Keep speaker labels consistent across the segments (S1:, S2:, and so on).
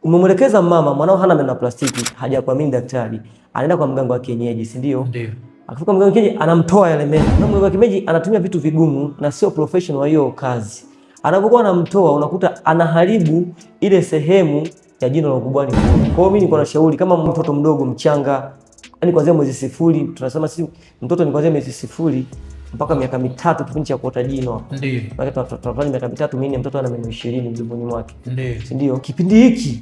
S1: umemwelekeza mama mwanao hana meno ya plastiki, hajakuamini daktari, anaenda kwa mganga wa kienyeji, si ndio?
S2: Ndio.
S1: Akifika mganga wa kienyeji anamtoa yale meno. Na mganga wa kienyeji anatumia vitu vigumu na sio professional wa hiyo kazi. Anapokuwa anamtoa unakuta anaharibu ile sehemu ya jino la ukubwani. Kwa hiyo mimi niko na shauri kama mtoto mdogo mchanga, yani kuanzia mwezi 0, tunasema sisi mtoto ni kuanzia mwezi 0 mpaka miaka 3 kipindi cha kuota jino.
S2: Ndio.
S1: Tunafanya miaka 3 minne mtoto ana meno 20 mdomoni mwake.
S2: Ndio.
S1: Si ndio? Kipindi hiki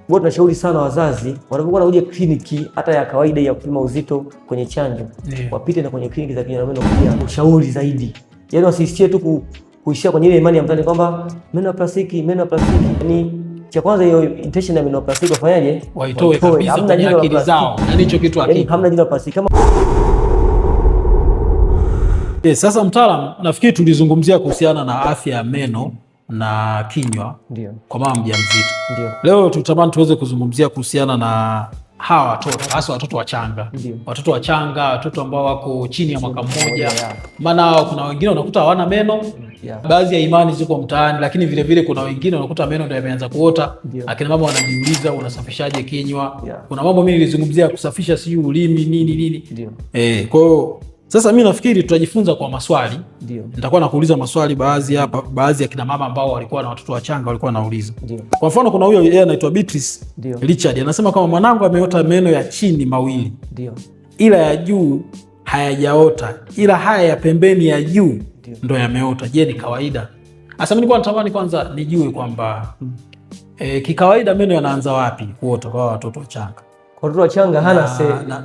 S1: bado tunashauri sana wazazi wanapokuwa wanakuja kliniki hata ya kawaida ya kupima uzito kwenye chanjo, wapite na kwenye kliniki za kinywa na meno pia ushauri zaidi. Yaani wasisitie tu kuishia kwenye ile imani ya mtani kwamba meno ya plastiki, meno ya plastiki. Yaani cha kwanza hiyo intention ya meno ya plastiki wafanyaje?
S2: Waitoe kabisa kwenye akili zao. Yaani hicho kitu hakika.
S1: Yaani hamna jino la plastiki kama
S2: sasa mtaalamu, nafikiri tulizungumzia kuhusiana na afya ya meno na kinywa.
S1: Ndio.
S2: Kwa mama mjamzito.
S1: Ndio.
S2: Leo tutamani tuweze kuzungumzia kuhusiana na hawa watoto, hasa watoto wachanga.
S1: Ndio.
S2: Watoto wachanga, watoto ambao wako chini ya mwaka mmoja. Maana kuna wengine unakuta hawana meno. Baadhi ya imani ziko mtaani, lakini vile vile kuna wengine unakuta meno ndio yameanza kuota. Akina mama wanajiuliza unasafishaje kinywa? Kuna mambo mimi nilizungumzia kusafisha sijui ulimi nini.
S1: Ndio.
S2: Kwa hiyo sasa mimi nafikiri tutajifunza kwa maswali.
S1: Ndio.
S2: Nitakuwa nakuuliza maswali baadhi ya kina mama ambao walikuwa na watoto wachanga walikuwa wanauliza.
S1: Ndio.
S2: Kwa mfano kuna huyo yeye anaitwa Beatrice Richard anasema kama mwanangu ameota meno ya chini mawili.
S1: Ndio.
S2: Ila ya juu hayajaota. Ila haya ya pembeni ya juu ndio yameota. Je, ni kawaida? Sasa mimi nilikuwa natamani kwanza nijue kwamba kikawaida meno yanaanza wapi kuota kwa watoto wachanga?
S1: Kwa watoto wachanga hana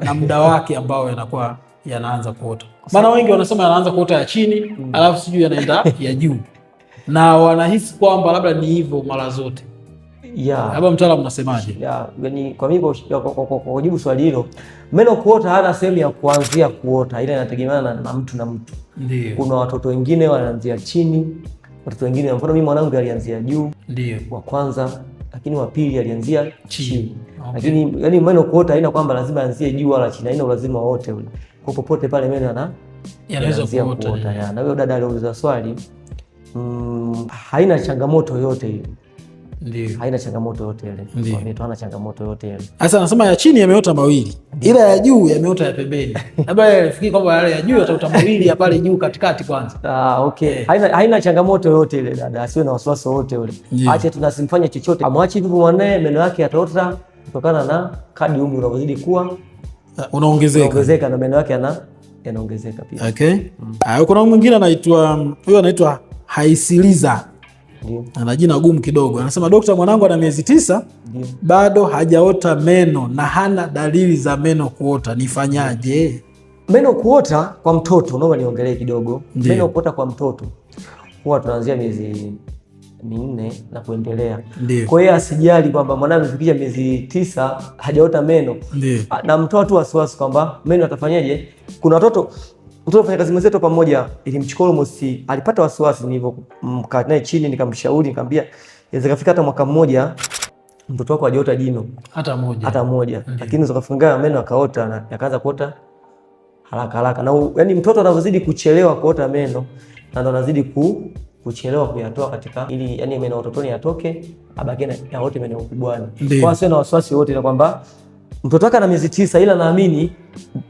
S2: na muda wake ambao yanakuwa yanaanza kuota. Maana wengi wanasema yanaanza kuota ya chini, alafu sijui yanaenda ya juu. Na wanahisi kwamba labda ni hivyo mara zote. Labda mtaalamu unasemaje?
S1: Yaani kwa mimi kwa kujibu swali hilo, meno kuota hana sehemu ya kuanzia kuota, ila inategemeana na mtu na mtu.
S2: Ndio.
S1: Kuna watoto wengine wanaanzia chini, watoto wengine, mfano mimi mwanangu alianzia juu.
S2: Ndio.
S1: Wa kwanza, lakini wa pili alianzia chini. Lakini yani meno kuota haina kwamba lazima aanzie juu wala chini, haina lazima wote ule. Kwa popote pale meno
S2: yanaweza kuota.
S1: Na huyo dada aliuliza swali, haina changamoto yote ile.
S2: Ndio.
S1: Haina changamoto yote ile. Kwa hana changamoto yote ile.
S2: Sasa anasema ya chini yameota mawili. Ila ya juu yameota ya pembeni. Labda nafikiri kwamba yale ya juu yataota mawili ya pale juu katikati kwanza.
S1: Okay. Haina changamoto yote ile dada, asiwe na wasiwasi wote ule. Acha tunasimfanya chochote. Amwache hivyo mwanae meno yake yataota kutokana na kadri umri unavyozidi kuwa unaongezeka na meno yake yanaongezeka pia.
S2: Okay. Kuna mwingine anaitwa Haisiliza.
S1: Ndio.
S2: Ana jina gumu kidogo. Anasema daktari, mwanangu ana miezi 9, bado hajaota meno na hana dalili za meno kuota. Nifanyaje?
S1: Meno kuota kwa mtoto, naomba niongelee kidogo. Meno kuota kwa mtoto huwa tunaanzia miezi 4 na kuendelea. Kwa hiyo asijali kwamba mwanangu amefikisha miezi 9 hajaota meno. Na mtoa tu wasiwasi kwamba meno atafanyaje. Kuna mtoto fanya kazi mwenzetu pamoja, ilimchukua almost, alipata wasiwasi, nilipomkaa naye chini nikamshauri, nikamwambia inaweza kufika hata mwaka mmoja mtoto wako hajaota jino hata moja. Lakini zikafunga meno akaota na yakaanza kuota haraka. Na yani mtoto anavyozidi kuchelewa kuota meno na ndo anazidi kuchelewa kuyatoa katika ili yani meno ya utotoni yatoke, abaki na yaote meno ukubwani. Kwa sio na wasiwasi wote na kwamba mtoto wake ana miezi 9, ila naamini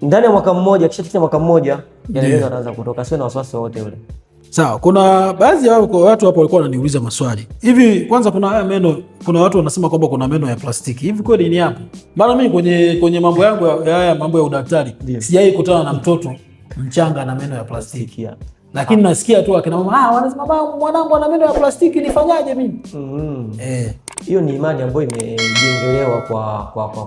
S1: ndani ya mwaka mmoja, kisha mwaka mmoja yanaweza anaanza kutoka. Sio na wasiwasi wote ule.
S2: Sawa, kuna baadhi ya watu hapo walikuwa wananiuliza maswali. Hivi kwanza kuna haya meno, kuna watu wanasema kwamba kuna meno ya plastiki. Hivi kweli ni hapo? Maana mimi kwenye mambo yangu haya mambo ya udaktari sijai kutana na mtoto mchanga na meno ya plastiki. Lakini nasikia tu akina mama wanasema mwanangu ana meno ya plastiki, nifanyaje mimi?
S1: Hiyo ni imani ambayo imejengelewa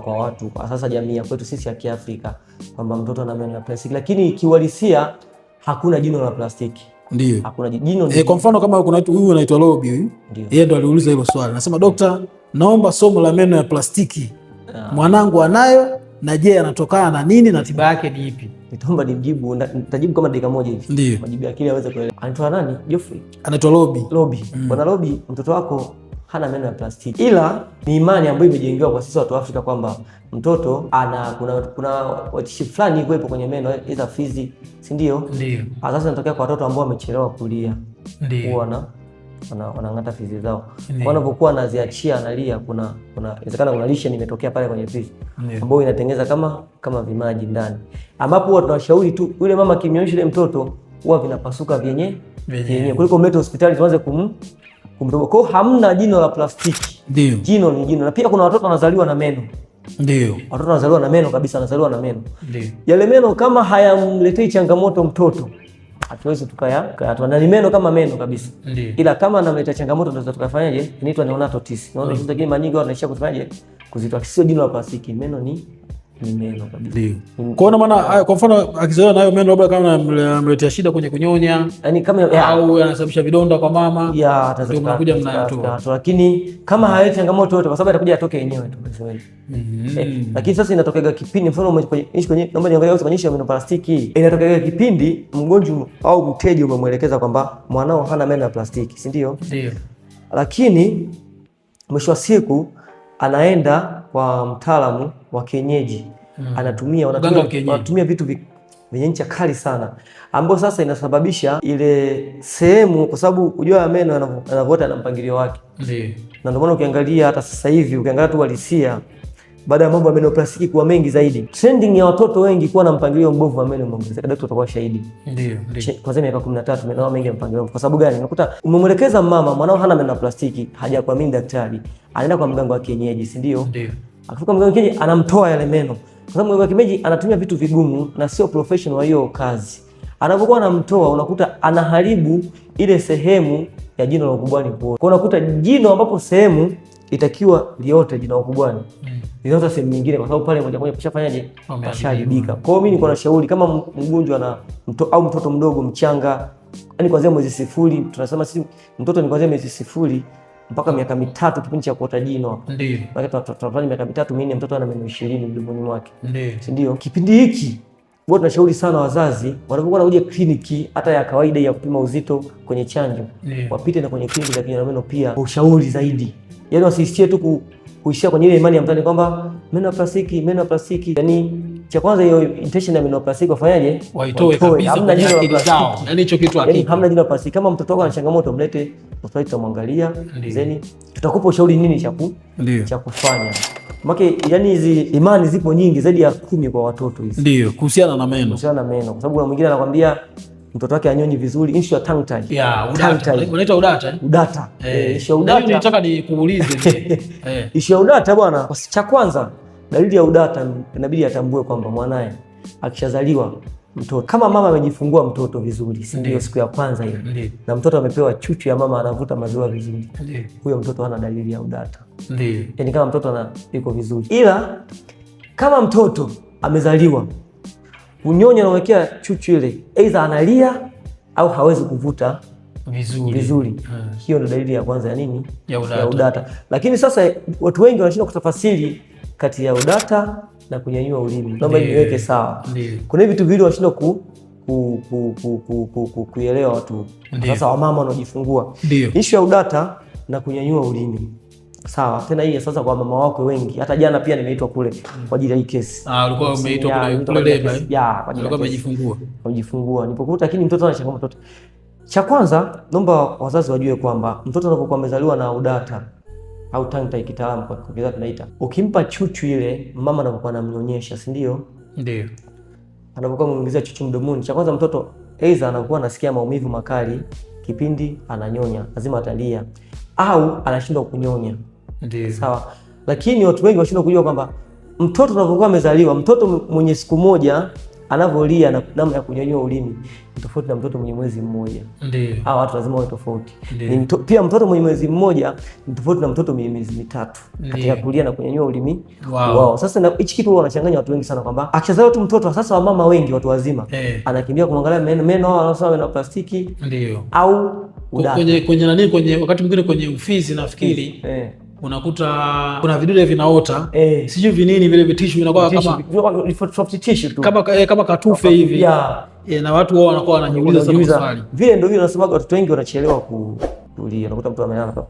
S1: kwa watu kwa sasa, jamii kwetu sisi ya Kiafrika, kwamba mtoto ana meno ya plastiki, lakini kiuhalisia hakuna jino la plastiki.
S2: Ndio.
S1: Hakuna jino.
S2: Kwa mfano kama kuna huyu anaitwa Robi huyu. Yeye ndo aliuliza hilo swali. Anasema daktari, naomba somo la meno ya plastiki. Mwanangu anayo, na je anatokana na nini na tiba yake ni ipi?
S1: Nitaomba nijibu, nitajibu kama dakika moja hivi.
S2: Ndio.
S1: Majibu akili aweze kuelewa. Anaitwa nani? Geoffrey.
S2: Anaitwa Robi.
S1: Bwana Robi, mtoto wako hana meno ya plastiki, ila ni imani ambayo imejengewa kwa sisi watu wa Afrika kwamba mtoto kuna watishi fulani kuwepo kwenye meno za fizi, si ndio?
S2: Ndio.
S1: Sasa inatokea kwa watoto ambao wamechelewa kulia.
S2: Ndio.
S1: Unaona? wanang'ata fizi zao. Wanapokuwa anaziachia analia, kuna inawezekana kuna lishe imetokea pale kwenye fizi ambayo inatengeneza kama vimaji ndani, ambapo huwa tunashauri tu yule mama kimnyonyesha yule mtoto huwa vinapasuka vyenyewe kuliko mlete hospitali tuanze kumtoboa. Kwa hamna jino la plastiki.
S2: Ndio.
S1: Jino ni jino. Na pia kuna watoto wanazaliwa na meno.
S2: Ndio.
S1: Watoto wanazaliwa na meno kabisa, wanazaliwa na meno.
S2: Ndio.
S1: Yale meno kama hayamletei changamoto mtoto, hatuwezi tukayatoa. Na ni meno kama meno kabisa.
S2: Ndiyo.
S1: Ila kama anamleta changamoto tunaweza tukafanyaje? Inaitwa neonatal teeth. Naona hizo lakini manyingi wanaishia kufanyaje? Kuzitoa. Sio jino la plastiki, meno ni meno kabisa.
S2: Ndio. Kwa maana kwa mfano akizaliwa nayo meno labda kama anamletea shida kwenye kunyonya,
S1: yani kama
S2: au anasababisha vidonda kwa mama,
S1: ndio mnakuja mnatoa. Lakini kama hayati changamoto yote kwa sababu atakuja atoke yenyewe tu basi. Lakini sasa inatokea kipindi mfano kwenye naomba niangalie kwenye meno plastiki. Inatokea kipindi mgonjwa au mteja umemwelekeza kwamba mwanao hana meno ya plastiki, si ndio?
S2: Ndio.
S1: Lakini mwisho wa siku anaenda kwa mtaalamu wa kienyeji. Wanatumia vitu vyenye ncha kali sana ambao sasa inasababisha ile sehemu, kwa sababu unajua meno yanavyoota na mpangilio wake.
S2: Ndio.
S1: Na ndio maana ukiangalia hata sasa hivi ukiangalia tu walisia baada ya mambo ya meno plastiki kuwa mengi zaidi, trending ya watoto wengi kuwa na mpangilio mbovu wa meno umeongezeka. Daktari utakuwa shahidi.
S2: Ndio.
S1: Kwanza miaka 13 meno mengi ya mpangilio. Kwa sababu gani? Unakuta umemwelekeza mama mwanao hana meno plastiki, hajakuamini daktari, anaenda kwa mganga wa kienyeji, si ndio?
S2: Ndio.
S1: Akifika mganga wa kienyeji anamtoa yale meno. Kwa sababu mganga wa kienyeji anatumia vitu vigumu na sio professional wa hiyo kazi. Anapokuwa anamtoa unakuta anaharibu ile sehemu ya jino la ukubwani kwa. Kwa unakuta jino ambapo sehemu itakiwa liote jino la ukubwani. Linaota sehemu nyingine kwa sababu pale moja kwa moja kushafanyaje? Kashaharibika. Kwa hiyo mimi niko na shauri kama mgonjwa na au mtoto mdogo mchanga, yani kuanzia mwezi 0, tunasema sisi mtoto ni kuanzia mwezi 0 mpaka miaka 3 kipindi cha kuota jino hapo.
S2: Ndio.
S1: Maana tunafanya miaka 3 4 mtoto ana meno 20 mdomoni mwake.
S2: Ndio.
S1: Si ndio? Kipindi hiki bado tunashauri sana wazazi wanapokuwa wanakuja kliniki hata ya kawaida ya kupima uzito kwenye chanjo, wapite na kwenye kliniki za kinywa na meno pia kwa ushauri zaidi. Yaani wasisitie tu kuishia kwenye ile imani ya mtani kwamba meno ya plastiki. Yaani cha kwanza hiyo intention ya meno ya plastiki wafanyaje?
S2: Waitoe kabisa. Hamna jino la plastiki. Yaani hicho kitu hakika.
S1: Yaani hamna jino la plastiki. Kama mtoto wako ana changamoto mlete hospitali tutamwangalia. Zeni tutakupa ushauri nini cha kufanya. Maana yani hizi imani zipo nyingi zaidi ya 10 kwa watoto hizi.
S2: Ndio, kuhusiana na meno.
S1: Kwa sababu kuna mwingine anakuambia mtoto wake anyonyi vizuri, issue ya tongue tie.
S2: Udata. Unaita udata?
S1: Udata. Issue ya udata.
S2: Mimi nataka nikuulize.
S1: Issue ya udata bwana, cha kwanza dalili ya udata inabidi atambue kwamba mwanae akishazaliwa mtoto kama mama amejifungua mtoto vizuri, si ndio? Siku ya kwanza hiyo na mtoto amepewa chuchu ya mama, anavuta maziwa vizuri, huyo mtoto hana dalili ya udata.
S2: Ndio.
S1: Yaani kama mtoto yuko vizuri, ila kama mtoto amezaliwa kunyonya na wekea chuchu ile, aidha analia au hawezi kuvuta vizuri. Hiyo ndio dalili ya kwanza ya nini? Ya udata. Lakini sasa watu wengi wanashindwa kutafasiri kati ya udata na kunyanyua ulimi. Naomba niweke sawa. Kuna vitu viwili wanashindwa kuelewa watu. Sasa wamama wanaojifungua. Issue ya udata na kunyanyua ulimi. Sawa. Tena hii sasa kwa mama wako wengi. Hata jana pia nimeitwa kule kwa ajili ya hii kesi.
S2: Ulikuwa umeitwa kule leba.
S1: Kwa ajili ya kujifungua. Kujifungua. Nilipokuta lakini mtoto ana changamoto. Cha kwanza naomba wazazi wajue kwamba mtoto anapokuwa amezaliwa na udata au tongue tie kitaalamu kwa Kiingereza tunaita, ukimpa chuchu ile mama anapokuwa anamnyonyesha, si ndio?
S2: Ndio.
S1: Anapokuwa anamuingizia chuchu mdomoni, cha kwanza mtoto aidha anakuwa anasikia maumivu makali kipindi ananyonya, lazima atalia au anashindwa kunyonya.
S2: Ndio.
S1: Sawa. Lakini watu wengi washindwa kujua kwamba mtoto anapokuwa amezaliwa, mtoto mwenye siku moja anavolia na namna ya kunyanyua ulimi ni tofauti na mtoto mwenye mwezi mmoja.
S2: Ndio.
S1: Hao watu lazima wawe tofauti. Pia mtoto mwenye mwezi mmoja ni tofauti na mtoto mwenye miezi 3 katika kulia na kunyanyua ulimi. Wow. Sasa hichi kitu wanachanganya watu wengi sana kwamba akishazaliwa tu mtoto, sasa wamama wengi watu wazima anakimbia kumwangalia meno hao wanasema meno plastiki.
S2: Ndio.
S1: Au udata.
S2: Kwenye wakati mwingine kwenye ufizi nafikiri. Unakuta kuna vidude vinaota, sijui vinini vile vitishu vinakuwa kama katufe hivi. Na watu wao wanakuwa wanajiuliza sana maswali.
S1: Vile ndio nasemaga watoto wengi wanachelewa kulia. Unakuta mtu amelala hapa.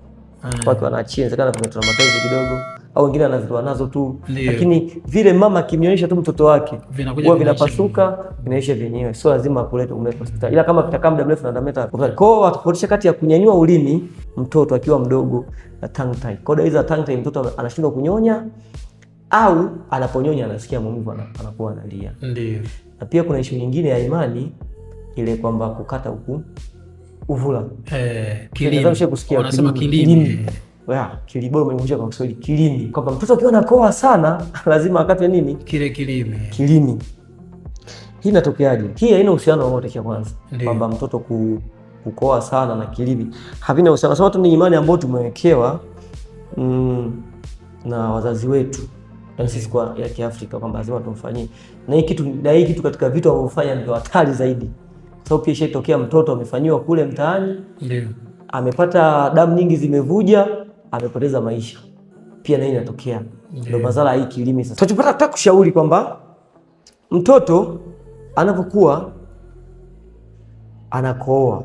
S1: kwa kiwa anaachia inawezekana vimetraumatize kidogo au wengine anavitoa nazo tu, lakini vile mama akimnyonyesha tu mtoto wake huwa vinapasuka vinaisha vyenyewe, sio lazima kuleta hospitali, ila kama kitakaa muda mrefu na meta. Kwa hiyo watofautisha kati ya kunyanyua ulimi mtoto akiwa mdogo na tongue tie. Kwa hiyo hizo tongue tie mtoto anashindwa kunyonya au anaponyonya anasikia maumivu anakuwa analia.
S2: Ndio.
S1: Na pia kuna issue nyingine ya imani ile kwamba kukata huku uvula.
S2: Kilimi.
S1: Wanasema kilimi. Kiliboi umenikumbusha kwa Kiswahili kilimi. Kwamba mtoto akiwa anakoa sana lazima akatwe nini?
S2: Kilimi.
S1: Kilimi. Hii inatokeaje? Hii haina uhusiano wowote kwa kwanza. Kwamba mtoto kukoa sana na kilimi. Havina uhusiano. Sababu tu ni imani ambayo tumewekewa na wazazi wetu. Na sisi kwa ya Kiafrika kwamba lazima tumfanyie. Na hii kitu katika vitu anavyofanya ndio hatari zaidi. Sababu pia ishatokea mtoto amefanyiwa kule mtaani.
S2: Ndio.
S1: Amepata damu nyingi zimevuja, amepoteza maisha. Pia na hii inatokea. Ndio madhara hii kilimi sasa. Tunachopata hata kushauri kwamba mtoto anapokuwa anakohoa.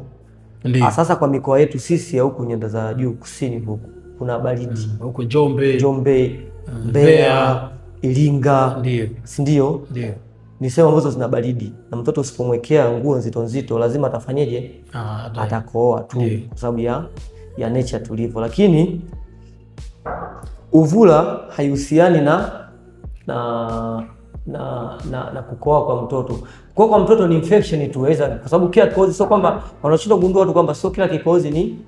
S1: Sasa kwa mikoa yetu sisi ya huku nyanda za juu kusini huku kuna baridi.
S2: Huko Njombe,
S1: Mbeya, Iringa. Si ndio?
S2: Ndio.
S1: Ni sehemu ambazo zina baridi na mtoto usipomwekea nguo nzito nzito lazima atafanyeje? Atakohoa tu kwa sababu ya nature tulivyo. Lakini uvula haihusiani na kukohoa kwa mtoto. Kwa mtoto ni infection tu, kwa sababu kila kikohozi sio kwamba wanashindwa kugundua tu kwamba sio kila kikohozi ni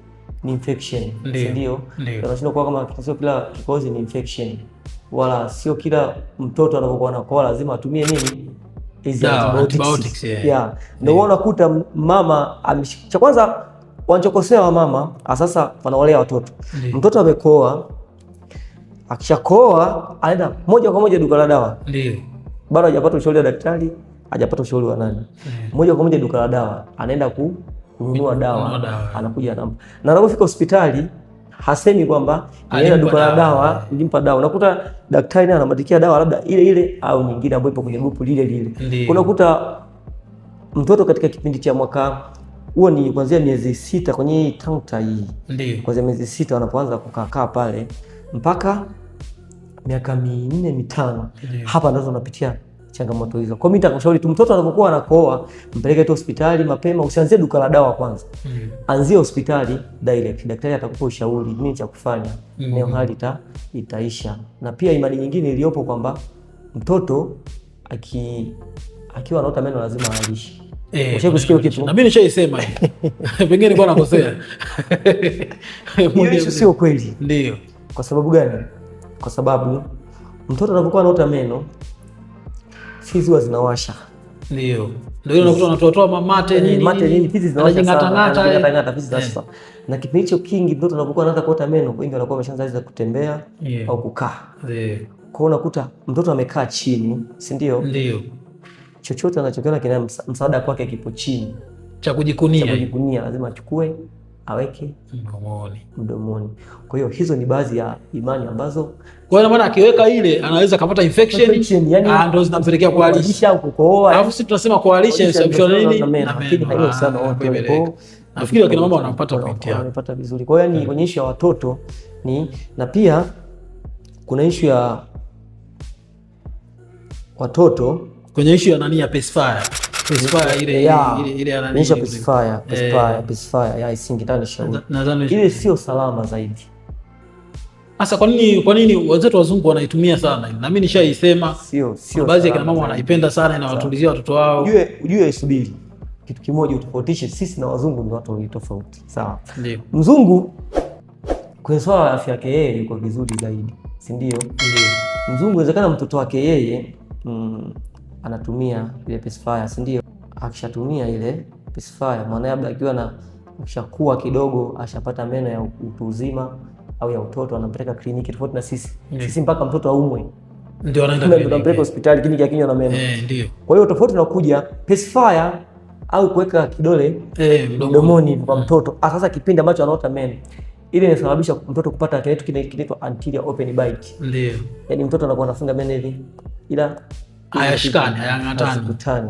S1: infection. Ndio. Wanashindwa kwa kama sio kila kikohozi ni infection. Wala sio kila mtoto anapokuwa anakohoa lazima atumie nini? Hizi antibiotics. Ndio unakuta mama cha kwanza wanachokosea wa mama sasa wanawalea watoto. Mtoto amekohoa, akishakohoa anaenda moja kwa moja duka la dawa.
S2: Ndio.
S1: Bado hajapata ushauri wa daktari, hajapata ushauri wa nani. Moja kwa moja duka la dawa, anaenda kununua dawa, anakuja na anapofika hospitali hasemi kwamba anaenda duka la dawa nilimpa dawa. Unakuta daktari anamwandikia dawa labda ile au nyingine ambayo ipo kwenye grupu lile. Unakuta mtoto katika kipindi cha mwaka huo ni kuanzia miezi 6 kwenye hii tongue tie.
S2: Ndio.
S1: Kuanzia miezi 6 wanapoanza kukaa pale mpaka miaka 4 5. Hapa ndazo unapitia changamoto hizo. Kwa mimi nitakushauri tu mtoto anapokuwa anakohoa mpeleke tu hospitali mapema, usianzie duka la dawa kwanza. Anzia hospitali direct. Daktari atakupa ushauri nini cha kufanya. Ndio hali itaisha. Na pia imani nyingine iliyopo kwamba mtoto akiwa anaota meno lazima alishe. Ushakusikia kitu?
S2: Na mimi nishaisema hivi. Pengine nilikuwa nakosea.
S1: Hiyo sio kweli.
S2: Ndio.
S1: Kwa sababu gani? Kwa sababu mtoto anapokuwa anaota meno fizi huwa zinawasha.
S2: Ndio unakuta unatoa mate nini
S1: fizi zinawasha sana. Fizi zinawasha. Na kipindi hicho kingi mtoto anapokuwa anaanza kuota meno wengi wanakuwa wameshaanza kutembea au kukaa. Kwa unakuta mtoto amekaa chini, si ndio?
S2: Ndio.
S1: Chochote anachokiona kina msaada kwake kipo chini.
S2: Cha kujikunia
S1: lazima achukue aweke mdomoni. Kwa hiyo hizo ni baadhi ya imani ambazo
S2: kwa maana akiweka ile anaweza kupata infection yani ndio zinampelekea kuharisha
S1: au kukohoa.
S2: Alafu sisi tunasema kuharisha sio nini lakini haina sana wote. Nafikiri wakina mama wanapata point yao.
S1: Wanapata vizuri. Kwa hiyo ni kwenye issue ya watoto na pia kuna issue ya watoto
S2: kwenye issue ya nani ya pacifier ile
S1: ananisha pacifier ya isingitani shauri. Ile sio salama zaidi.
S2: Sasa kwa nini wenzetu wazungu wanaitumia sana? Na mimi nishaisema sio baadhi ya kina mama wanaipenda sana inawatulizia watoto wao.
S1: Ujue subiri. Kitu kimoja utofautishe sisi na wazungu ni watu tofauti. Sawa. Ndio. Mzungu kwenye swala la afya yake yeye yuko vizuri zaidi. Si ndio? Ndio. Mzungu inawezekana mtoto wake yeye anatumia ile pacifier, si ndio? Akishatumia ile pacifier maana labda akiwa na akishakuwa kidogo ashapata meno ya utu uzima au ya utoto anampeleka kliniki tofauti na sisi. Sisi mpaka mtoto aumwe
S2: ndio anaenda
S1: kumpeleka hospitali kliniki ya kinywa na meno.
S2: Ndio.
S1: Kwa hiyo tofauti unakuja pacifier au kuweka kidole mdomoni kwa mtoto. Sasa kipindi ambacho anaota meno ile inasababisha mtoto kupata kitu kinaitwa anterior open bite.
S2: Ndio.
S1: Yaani mtoto anakuwa anafunga meno hivi ila
S2: hayashikani, hayakutani.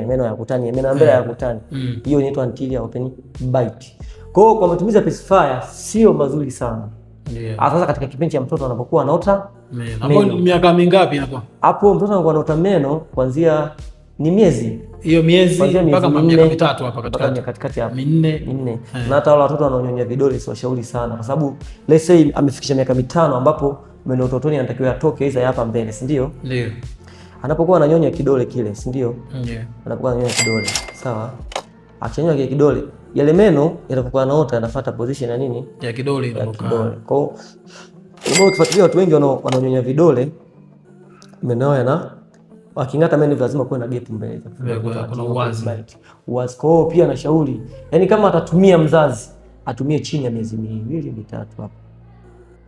S1: Meno hayakutani, meno ya mbele hayakutani. Hiyo inaitwa anterior open bite. Kwa matumizi ya pacifier sio mazuri sana. Sasa katika kipindi cha mtoto anapokuwa anaota
S2: meno. Miaka mingapi hapo?
S1: Hapo mtoto anakuwa anaota meno kuanzia ni miezi.
S2: Hiyo miezi mpaka miaka mitatu hapa
S1: katikati hapo. Minne. Na hata wale watoto wanaonyonya vidole si washauri sana kwa sababu let's say amefikisha miaka 5 ambapo meno utotoni anatakiwa atoke hizo hapa mbele, si ndio?
S2: Ndio.
S1: Anapokuwa ananyonya kidole kile, si ndio? Ndio. Anapokuwa ananyonya kidole. Sawa? Akishanyonya kile kidole, yale meno yanapokuwa yanaota yanafuata position ya nini?
S2: Ya kidole inapokaa.
S1: Kwa hiyo ukifuatilia watu wengi wananyonya vidole meno yana waking'ata meno lazima kuwe na gap mbele.
S2: Kuna uwazi.
S1: Kwa hiyo pia nashauri, yani kama atatumia mzazi, atumie chini ya miezi 2-3 hapo.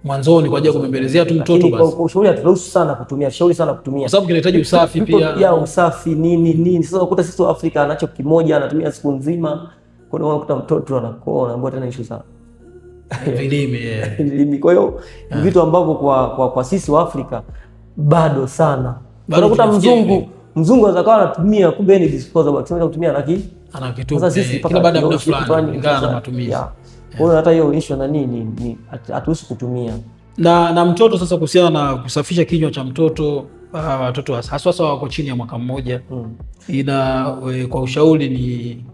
S2: Mwanzoni kwa ajili ya kumbembelezea tu mtoto basi.
S1: Kwa ushauri aturuhusu sana kutumia, shauri sana kutumia.
S2: Kwa sababu kinahitaji usafi pia.
S1: Ya usafi nini. Sasa ukuta sisi wa Afrika anacho kimoja anatumia siku nzima. Kwa hiyo unakuta mtoto anakoa anaambiwa tena issue sana. Vilimi. Kwa hiyo vitu ambavyo kwa sisi wa Afrika bado sana. Unakuta mzungu anaweza kuwa anatumia kumbe ni disposable. Tunaweza kutumia
S2: anakitu. Sasa sisi kila baada ya muda fulani ingawa na matumizi.
S1: Kwa hiyo hata hiyo issue na nini hatuhusu kutumia.
S2: Na mtoto sasa, kuhusiana na kusafisha kinywa cha mtoto, watoto hasa wako chini ya mwaka mmoja, kwa ushauri ni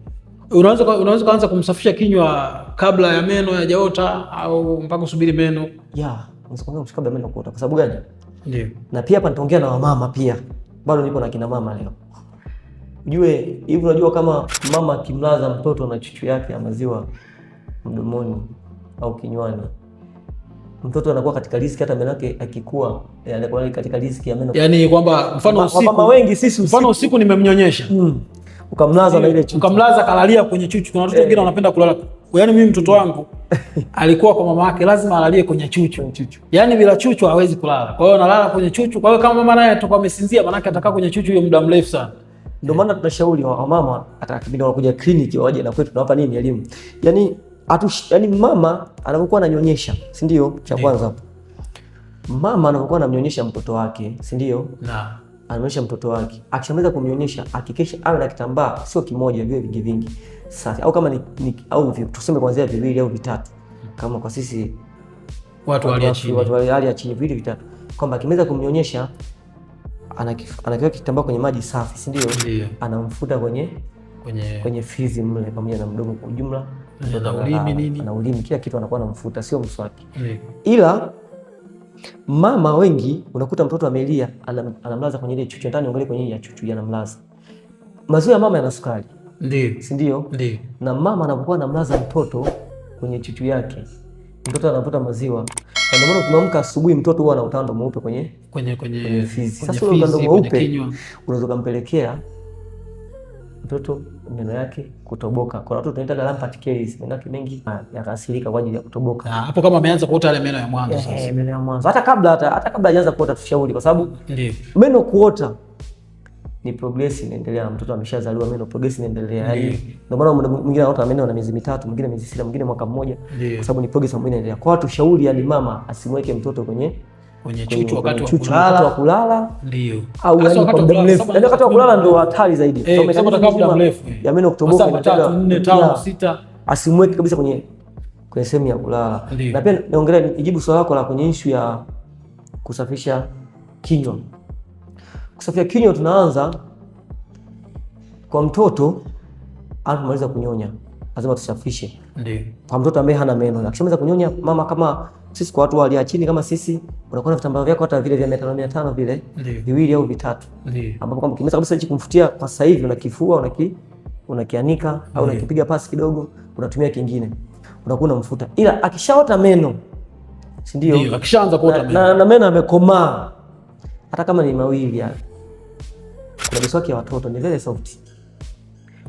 S2: unaweza kuanza kumsafisha kinywa kabla ya meno yajaota au mpaka usubiri meno?
S1: Unaweza kuanza kabla ya meno kuota. Kwa sababu gani?
S2: Ndio.
S1: Na pia hapa nitaongea na wamama pia. Bado nipo na kina mama leo. Unajua kama mama akimlaza mtoto na chuchu yake ya maziwa mdomoni au kinywani, mtoto anakuwa katika riski hata meno yake akikua anakuwa katika riski ya meno.
S2: Yaani kwamba mfano usiku,
S1: mama wengi sisi
S2: usiku nimemnyonyesha.
S1: Ukamlaza na ile chuchu.
S2: Ukamlaza kalalia kwenye chuchu. Kuna watoto wengine wanapenda kulala. Yaani mimi mtoto wangu alikuwa kwa mama yake lazima alalie kwenye chuchu. Yaani bila chuchu hawezi kulala. Kwa hiyo analala kwenye chuchu. Kwa hiyo kama mama naye atakuwa amesinzia, maana yake atakaa kwenye chuchu hiyo muda mrefu sana.
S1: Ndio maana tunashauri wamama atakabidi wanakuja kliniki waje na kwetu tunawapa nini elimu. Yaani mama anapokuwa ananyonyesha, si ndio? Cha kwanza hapo. Mama anapokuwa anamnyonyesha mtoto wake, si ndio? Anamnyonyesha mtoto wake. Akishamaliza kumnyonyesha, hakikisha awe na kitambaa sio kimoja, viwe vingi. Safi. Au kama au tuseme kuanzia 2 au 3. Kama kwa sisi
S2: watu wa
S1: hali ya chini 2-3. Kwamba akimaliza kumnyonyesha anakiweka kitambaa kwenye maji safi, si ndio? Anamfuta kwenye fizi mle pamoja na mdomo kwa ujumla.
S2: Na ulimi nini?
S1: Na ulimi, kila kitu anakuwa anamfuta, sio mswaki. Ila mama wengi unakuta mtoto amelia, anamlaza kwenye ile chuchu, ndani angalia kwenye ile chuchu anamlaza. Maziwa ya mama yana sukari.
S2: Ndio.
S1: Si ndio?
S2: Ndio.
S1: Na mama anapokuwa anamlaza mtoto kwenye chuchu yake, mtoto anavuta maziwa. Na ndio maana ukiamka asubuhi mtoto huwa ana utando mweupe kwenye fizi. Sasa ule utando mweupe unaweza kumpelekea mtoto meno yake kutoboka. Kuna watu tunaita rampant caries, meno yake mengi yakaasilika kwa ajili ya kutoboka.
S2: Hapo kama ameanza kuota yale meno ya mwanzo sasa.
S1: Meno ya mwanzo. Hata kabla hajaanza kuota tushauri, kwa sababu meno kuota ni progress inaendelea, na mtoto ameshazaliwa meno progress inaendelea. Yaani ndio maana mwingine anaota meno na miezi 3, mwingine miezi 6, mwingine mwaka mmoja, kwa sababu ni progress ambayo inaendelea. Kwa watu shauri, yani mama asimweke mtoto kwenye
S2: chuchu wakati
S1: wa kulala.
S2: Ndio.
S1: Au yani kwa muda mrefu. Yani wakati wa kulala ndio hatari zaidi.
S2: Kama muda mrefu
S1: ya meno kutoboka,
S2: 3, 4, 5, 6.
S1: Asimweke kabisa kwenye sehemu ya kulala. Na pia naongelea nijibu swali lako la kwenye issue ya kusafisha kinywa. Kusafisha kinywa tunaanza kwa mtoto anapomaliza kunyonya, lazima tusafishe.
S2: Ndio.
S1: Kwa mtoto ambaye hana meno, akishamaliza kunyonya, mama kama sisi, kwa watu walio chini kama sisi, unakuwa na vitambaa vyako hata vile vya 500 vile 2 au 3.
S2: Ndio.
S1: Ambapo kama ukimaliza kabisa hichi kumfutia kwa sasa hivi unakifua, unakianika au unakipiga pasi kidogo, unatumia kingine. Unakuwa unamfuta. Ila akishaota meno, si ndio?
S2: Ndio, akishaanza kuota meno.
S1: Na meno yamekomaa. Hata kama ni mawili ya. Kuna miswaki ya watoto ni very soft.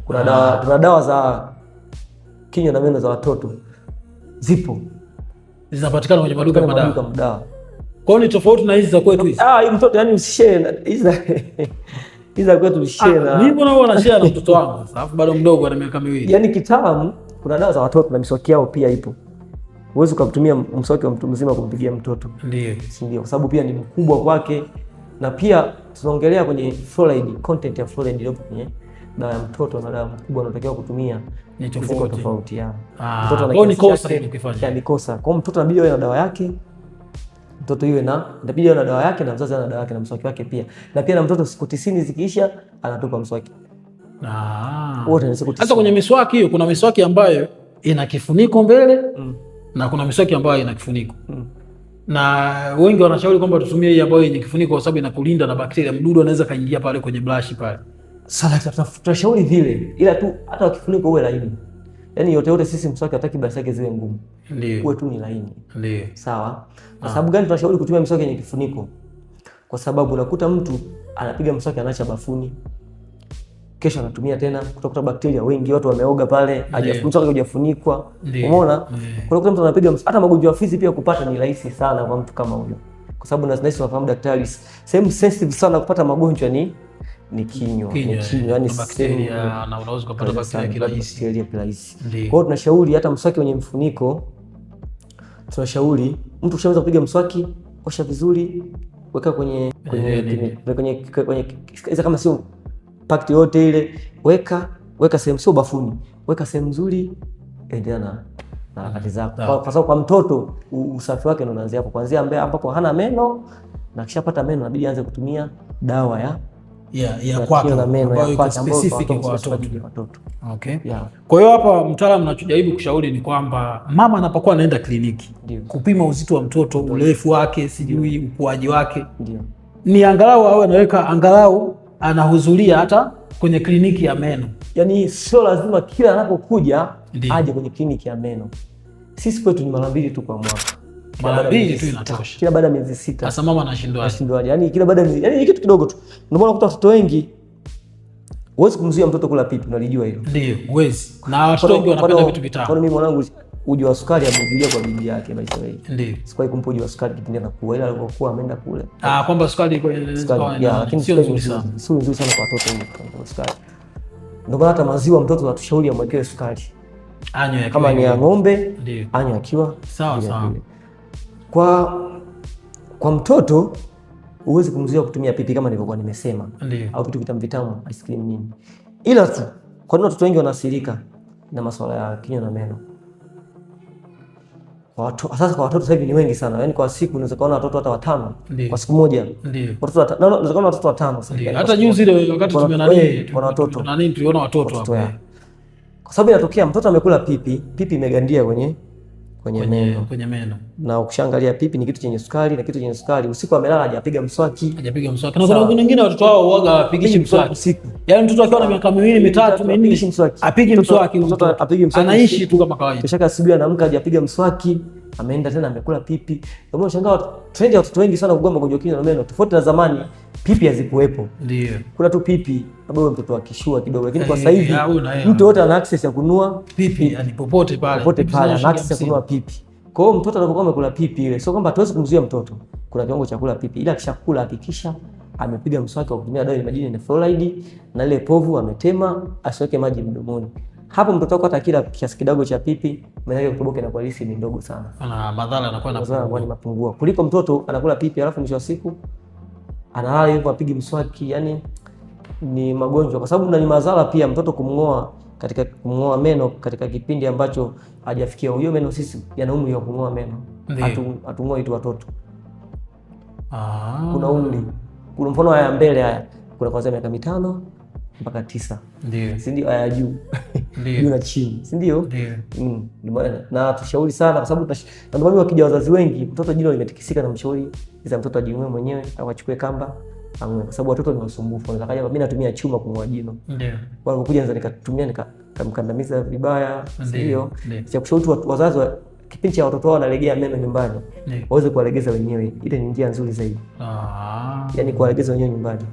S1: Kuna dawa za kinywa na meno za watoto zipo.
S2: Zinapatikana kwenye maduka ya
S1: madawa.
S2: Kwa hiyo ni tofauti na hizi za kwetu hizi.
S1: Hii mtoto yani usishare hizi za kwetu usishare.
S2: Mimi mbona huwa na share na mtoto wangu? Alafu bado mdogo ana miaka 2.
S1: Yaani kitaalamu kuna dawa za watoto na miswaki yao pia ipo. Huwezi kutumia mswaki wa mtu mzima kumpigia mtoto.
S2: Ndio.
S1: Ndio, kwa sababu pia ni mkubwa kwake. Na pia tunaongelea kwenye fluoride, content ya fluoride iliyopo dawa ya mtoto na dawa mkubwa unatakiwa kutumia
S2: ni
S1: tofauti.
S2: Mtoto ni kosa ukifanya.
S1: Ni kosa. Kwa mtoto inabidi awe na dawa yake. Mtoto inabidi awe na dawa yake na mzazi ana dawa yake na mswaki wake pia. Na pia na mtoto siku 90 zikiisha anatupa mswaki. Wote ni siku 90.
S2: Hata kwenye miswaki hiyo kuna miswaki ambayo ina kifuniko mbele na kuna miswaki ambayo ina kifuniko. Na wengi wanashauri kwamba tutumie hii ambayo yenye kifuniko kwa sababu inakulinda na bakteria. Mdudu anaweza kaingia pale kwenye brush pale.
S1: Sasa tunashauri vile, ila tu hata kifuniko uwe laini. Yaani yote sisi mswaki hataki brush yake ziwe ngumu.
S2: Ndio.
S1: Uwe tu ni laini.
S2: Ndio.
S1: Sawa. Kwa sababu gani tunashauri kutumia mswaki yenye kifuniko? Kwa sababu unakuta mtu anapiga mswaki anaacha bafuni. Kesho anatumia tena, kutakuta bakteria wengi, watu wameoga pale, hajafunikwa. Umeona? Kwa hiyo mtu anapiga hata magonjwa ya fizi pia kupata ni rahisi sana kwa mtu kama huyo. Kwa sababu na sisi tunafahamu daktari, sehemu sensitive sana kupata magonjwa ni kinywa.
S2: Yaani bakteria na unaweza kupata bakteria
S1: kirahisi. Kwa hiyo tunashauri hata mswaki wenye mfuniko, tunashauri mtu ukishaanza kupiga mswaki, osha vizuri, weka kwenye kama sio pakiti yote ile, weka sehemu sio bafuni, weka sehemu nzuri, endelea na harakati zako. Kwa sababu kwa mtoto usafi wake ndio unaanzia hapo, kuanzia ambapo hana meno, na kishapata meno inabidi aanze kutumia dawa
S2: ya kwato ambayo iko specific kwa watoto. Okay. Kwa hiyo hapa mtaalamu anachojaribu kushauri ni kwamba mama anapokuwa anaenda kliniki kupima uzito wa mtoto, urefu wake, sijui ukuaji wake, ni angalau awe anaweka anahudhuria hata kwenye kliniki ya meno.
S1: Yaani sio lazima kila anapokuja aje kwenye kliniki ya meno. Sisi kwetu ni mara 2 tu kwa mwaka.
S2: Mara 2 tu inatosha.
S1: Kila baada ya miezi 6.
S2: Sasa mama anashindwaje?
S1: Yaani kila baada ya miezi, yaani kitu kidogo tu. Ndio maana unakuta watoto wengi huwezi kumzuia mtoto kula pipi, unalijua hilo.
S2: Ndio, huwezi. Na watoto wengi wanapenda vitu vitamu.
S1: Kwa mimi mwanangu uji wa sukari amejulia kwa bibi yake by the way.
S2: Ndio.
S1: Sikuwahi kumpa uji wa sukari kipindi anakuwa, ila alipokuwa ameenda kule.
S2: Kwamba sukari iko
S1: lakini sio nzuri sana. Sio nzuri sana kwa watoto wengi kwa sukari. Ndio maana hata maziwa mtoto tunatushauri amwekewe sukari.
S2: Anywe
S1: kama ni ya ng'ombe, anywe akiwa
S2: sawa.
S1: Kwa mtoto huwezi kumzuia kutumia pipi kama nilivyokuwa nimesema, au vitu vitamu ice cream nini. Ila tu kwa nini watoto wengi wanaathirika na masuala ya kinywa na meno? Sasa kwa watoto sasa hivi ni wengi sana. Yaani kwa siku unaweza kuona watoto hata 5 kwa siku moja. Watoto unaweza kuona watoto 5 sasa.
S2: Hata juzi ile wakati tuliona watoto hapo.
S1: Kwa sababu inatokea mtoto amekula pipi imegandia kwenye
S2: meno.
S1: Na ukishaangalia pipi ni kitu chenye sukari, na kitu chenye sukari usiku amelala hajapiga mswaki.
S2: Na kuna wengine watoto wao huaga hawapigishi mswaki usiku. Yaani mtoto akiwa na miaka 2, 3, 4 apige mswaki, anaishi tu kama kawaida.
S1: Kisha asubuhi anaamka hajapiga mswaki, ameenda tena amekula pipi. Ndio maana unashangaa trend ya watoto wengi sana kugoma magonjwa kinywa na meno. Tofauti na zamani, pipi hazikuwepo.
S2: Ndio.
S1: Kuna tu pipi labda mtoto akishua kidogo, lakini kwa sasa hivi mtu wote ana access ya kununua
S2: pipi, yani popote pale
S1: ana access ya kununua pipi. Kwa hiyo mtoto anapokuwa amekula pipi ile, sio kwamba hatuwezi kumzuia mtoto kuna kiwango cha kula pipi, ila akishakula hakikisha amepiga mswaki kwa kutumia dawa ya madini ya fluoride, na ile povu ametema, asiweke maji mdomoni. Hapo mtoto wako atakila kiasi kidogo cha pipi, maana yake kutoboka na kwa lisi ni ndogo sana.
S2: Na madhara yanakuwa
S1: yanapungua. Kuliko mtoto anakula pipi alafu mwisho wa siku analala hivyo apige mswaki, yani ni magonjwa, kwa sababu ni madhara pia mtoto kumng'oa meno katika kipindi ambacho hajafikia. Hiyo meno sisi yana umri wa kung'oa meno. Hatung'oi tu watoto. Kuna umri. Kuna mfano haya mbele haya. Kuna kuanzia miaka 5 mpaka 9.
S2: Ndio.
S1: Si ndio? Haya juu. Juu na chini. Si ndio? Ndio. Na tushauri sana kwa sababu ndio maana wakija wazazi wengi mtoto jino limetikisika na mshauri iza mtoto ajing'oe mwenyewe au achukue kamba. Kwa sababu watoto ni wasumbufu. Wanaweza kaja mimi natumia chuma kung'oa jino.
S2: Ndio.
S1: Walipokuja naweza nikatumia nikamkandamiza vibaya. Ndio. Cha kushauri wazazi kipindi cha watoto wao wanalegea meno nyumbani, waweze kuwalegeza wenyewe. Ile ni njia nzuri zaidi. Yaani kuwalegeza wenyewe nyumbani.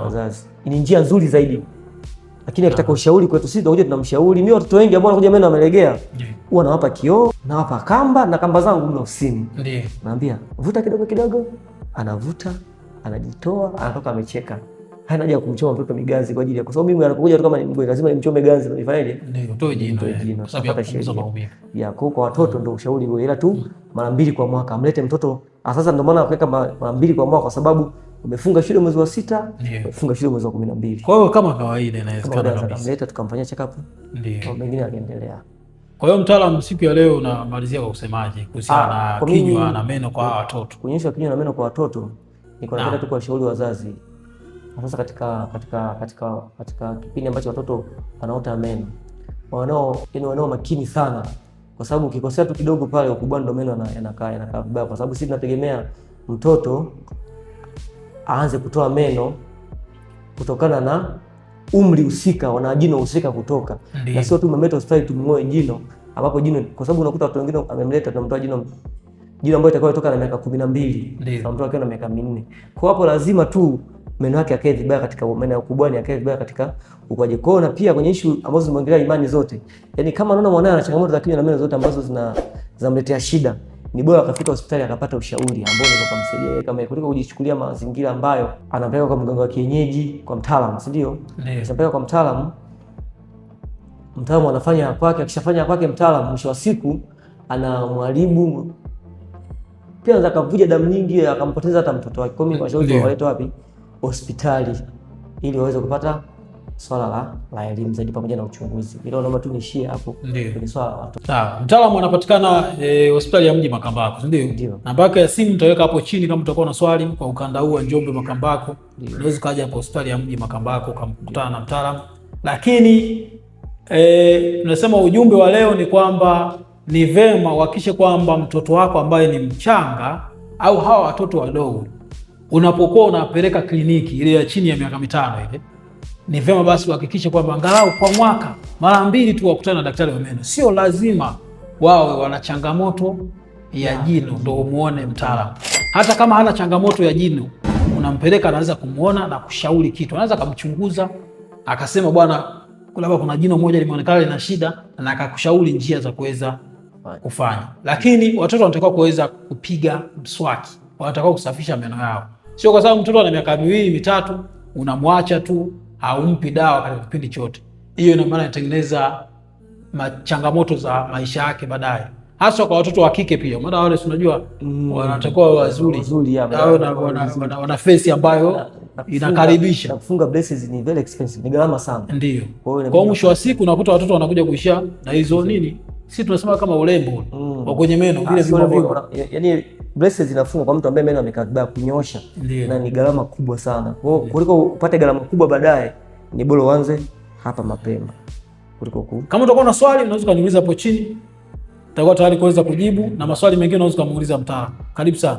S1: Wazazi. Ni njia nzuri zaidi. Lakini akitaka ushauri kwetu sisi ndio tunamshauri. Mimi watoto wengi ambao wanakuja meno wamelegea, huwa nawapa kioo, nawapa kamba na kamba zangu mno ofisini.
S2: Ndio.
S1: Naambia, vuta kidogo kidogo, anavuta, anajitoa, anatoka amecheka. Haina haja kumchoma mtoto miganzi kwa ajili ya, kwa sababu mimi anapokuja tu kama ni mgonjwa lazima nimchome ganzi ndio nifanyaje?
S2: Ndio, utoe jino. Kwa sababu ya kupunguza maumivu.
S1: Kwa watoto ndio ushauri huo, ila tu mara 2 kwa mwaka. Amlete mtoto. Sasa ndio maana akaweka mara 2 kwa mwaka, kwa sababu umefunga shule mwezi wa 6, umefunga shule mwezi wa 12.
S2: Kwa hiyo kama kawaida inawezekana kabisa.
S1: Tukamleta tukamfanyia check up. Ndio. Mengine akaendelea.
S2: Kwa hiyo mtaalamu, siku ya leo unamalizia kwa kusemaje kuhusiana na kinywa na meno kwa watoto?
S1: Kunyonyesha kinywa na meno kwa watoto niko napenda tu kuwashauri wazazi. Sasa katika kipindi ambacho watoto wanaota meno, wanao makini sana, kwa sababu ukikosea tu kidogo pale ukubwa ndo meno yanakaa vibaya, kwa sababu sisi tunategemea mtoto aanze kutoa meno kutokana na umri husika, wana jino husika kutoka. Na sio tu mmeto hospitali tumng'oe jino, ambapo jino, kwa sababu unakuta watu wengine amemleta tunamtoa jino ambayo itakuwa kutoka na miaka 12, tunamtoa akiwa na miaka 4. Kwa hapo lazima tu meno yake yakae vibaya, katika meno ya ukubwani yakae vibaya katika ukuaji. Kwa na pia kwenye issue ambazo zimeongelea imani zote, yani kama unaona mwanae ana changamoto za kinywa na meno zote ambazo zinamletea shida, ni bora akafika hospitali akapata ushauri ambao unaweza kumsaidia yeye, kama kuliko kujichukulia mazingira ambayo anapeleka kwa mganga wa kienyeji, kwa mtaalamu, si ndio? Anapeleka kwa mtaalamu anafanya kwake, akishafanya kwake mtaalamu, mwisho wa siku anamharibu pia, anaweza kuvuja damu nyingi akampoteza hata mtoto wake. Kwa mimi kwa shauri walete wapi? Hospitali, ili waweze kupata swala la elimu zaidi pamoja na uchunguzi. Bila naomba tu niishie hapo kwenye swala la watoto.
S2: Sawa. Mtaalamu anapatikana hospitali ya mji Makambako, ndio? Namba yake ya simu nitaweka hapo chini, kama utakuwa na swali kwa ukanda huu wa Njombe Makambako, unaweza kaja hapo hospitali ya mji Makambako ukamkutana na mtaalamu. Lakini tunasema ujumbe wa leo ni kwamba ni vema uhakikishe kwamba mtoto wako ambaye ni mchanga au hawa watoto wadogo, unapokuwa unapeleka kliniki ile ya chini ya miaka 5 ile, ni vema basi uhakikishe kwamba angalau kwa mwaka mara 2 tu wakutana na daktari wa meno. Sio lazima wawe wana changamoto ya jino ndio umuone mtaalamu. Hata kama hana changamoto ya jino, unampeleka, anaweza kumuona na kushauri kitu. Anaweza kumchunguza akasema, bwana, labda kuna jino moja limeonekana lina shida, na akakushauri njia za kuweza kufanya. Lakini watoto wanatakiwa kuweza kupiga mswaki, wanatakiwa kusafisha meno yao. Sio kwa sababu mtoto ana miaka 2, 3 unamwacha tu, haumpi dawa katika kipindi chote. Hiyo ina maana inatengeneza changamoto za maisha yake baadaye, hasa kwa watoto wa kike pia. Maana wale unajua wanatakiwa wazuri, wana face ambayo inakaribisha.
S1: Na kufunga braces ni very expensive, ni gharama sana.
S2: Ndio. Kwa mwisho wa siku unakuta watoto wanakuja kuishia na hizo nini, sisi tunasema kama urembo wa kwenye meno vile vile.
S1: Yaani braces zinafungwa kwa mtu ambaye meno amekaa vibaya, kunyosha na ni gharama kubwa sana. Kwa hiyo kuliko upate gharama kubwa baadaye, ni bora uanze hapa mapema kuliko
S2: Kama utakuwa na swali unaweza kuniuliza hapo chini, nitakuwa tayari kuweza kujibu, na maswali mengine unaweza kumuuliza mtaalamu. Karibu sana.